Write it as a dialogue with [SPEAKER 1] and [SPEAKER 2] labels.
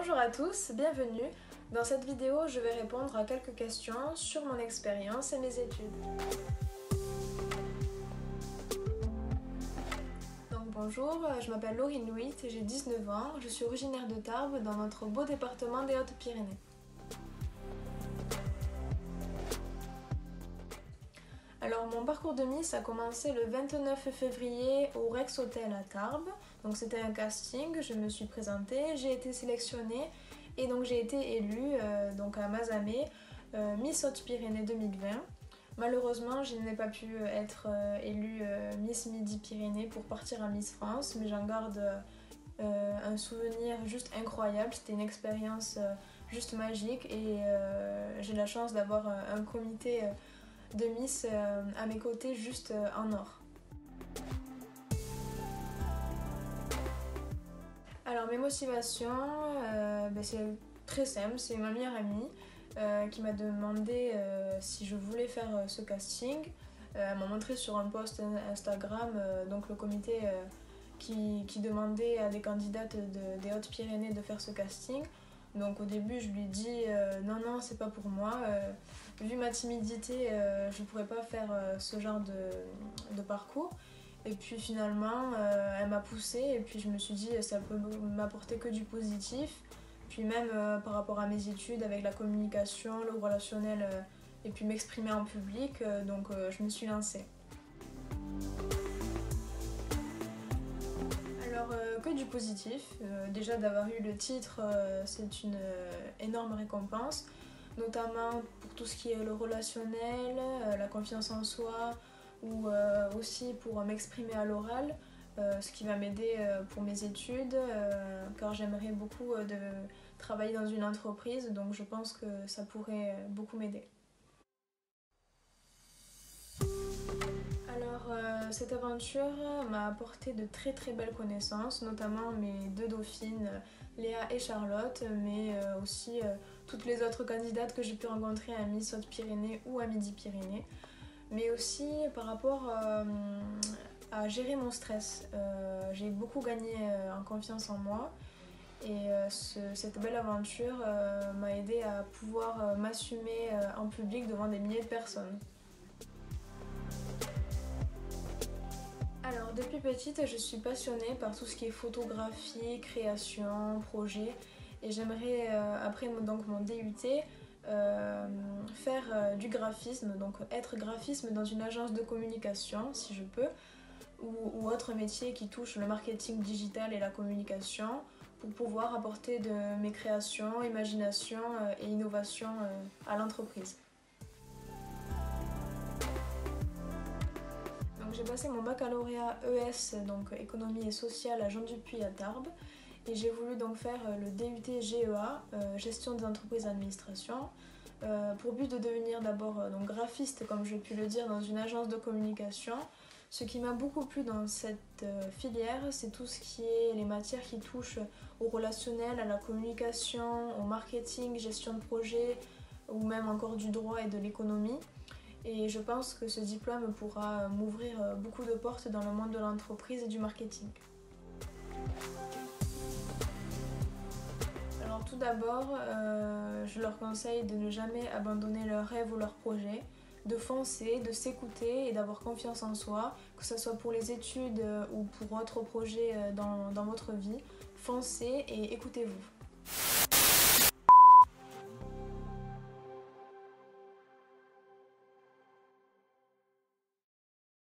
[SPEAKER 1] Bonjour à tous, bienvenue. Dans cette vidéo, je vais répondre à quelques questions sur mon expérience et mes études. Donc bonjour, je m'appelle Laurine Louit et j'ai 19 ans. Je suis originaire de Tarbes, dans notre beau département des Hautes-Pyrénées. Alors mon parcours de Miss a commencé le 29 février au Rex Hotel à Tarbes. Donc c'était un casting, je me suis présentée, j'ai été sélectionnée et donc j'ai été élue donc à Mazamet Miss Hautes-Pyrénées 2020. Malheureusement, je n'ai pas pu être élue Miss Midi-Pyrénées pour partir à Miss France, mais j'en garde un souvenir juste incroyable. C'était une expérience juste magique et j'ai la chance d'avoir un comité de Miss à mes côtés juste en or. Alors mes motivations, c'est très simple, c'est ma meilleure amie qui m'a demandé si je voulais faire ce casting. Elle m'a montré sur un post Instagram donc le comité qui demandait à des candidates des Hautes-Pyrénées de faire ce casting. Donc au début je lui ai dit non c'est pas pour moi, vu ma timidité je pourrais pas faire ce genre de parcours. Et puis finalement elle m'a poussée et puis je me suis dit ça peut m'apporter que du positif. Puis même par rapport à mes études avec la communication, le relationnel et puis m'exprimer en public, donc je me suis lancée. Alors que du positif, déjà d'avoir eu le titre c'est une énorme récompense, notamment pour tout ce qui est le relationnel, la confiance en soi ou aussi pour m'exprimer à l'oral, ce qui va m'aider pour mes études car j'aimerais beaucoup de travailler dans une entreprise, donc je pense que ça pourrait beaucoup m'aider. Alors cette aventure m'a apporté de très belles connaissances, notamment mes deux dauphines, Léa et Charlotte, mais aussi toutes les autres candidates que j'ai pu rencontrer à Miss Hautes-Pyrénées ou à Midi-Pyrénées, mais aussi par rapport à gérer mon stress. J'ai beaucoup gagné en confiance en moi et cette belle aventure m'a aidé à pouvoir m'assumer en public devant des milliers de personnes. Alors depuis petite, je suis passionnée par tout ce qui est photographie, création, projet, et j'aimerais après donc mon DUT faire du graphisme, donc être graphiste dans une agence de communication si je peux, ou autre métier qui touche le marketing digital et la communication pour pouvoir apporter de mes créations, imagination et innovation à l'entreprise. J'ai passé mon baccalauréat ES, donc économie et sociale à Jean Dupuy à Tarbes, et j'ai voulu donc faire le DUT GEA, gestion des entreprises et administration, pour but de devenir d'abord graphiste, comme j'ai pu le dire, dans une agence de communication. Ce qui m'a beaucoup plu dans cette filière, c'est tout ce qui est les matières qui touchent au relationnel, à la communication, au marketing, gestion de projet, ou même encore du droit et de l'économie. Et je pense que ce diplôme pourra m'ouvrir beaucoup de portes dans le monde de l'entreprise et du marketing. Alors tout d'abord, je leur conseille de ne jamais abandonner leurs rêves ou leurs projets, de foncer, de s'écouter et d'avoir confiance en soi, que ce soit pour les études ou pour autres projets dans votre vie. Foncez et écoutez-vous.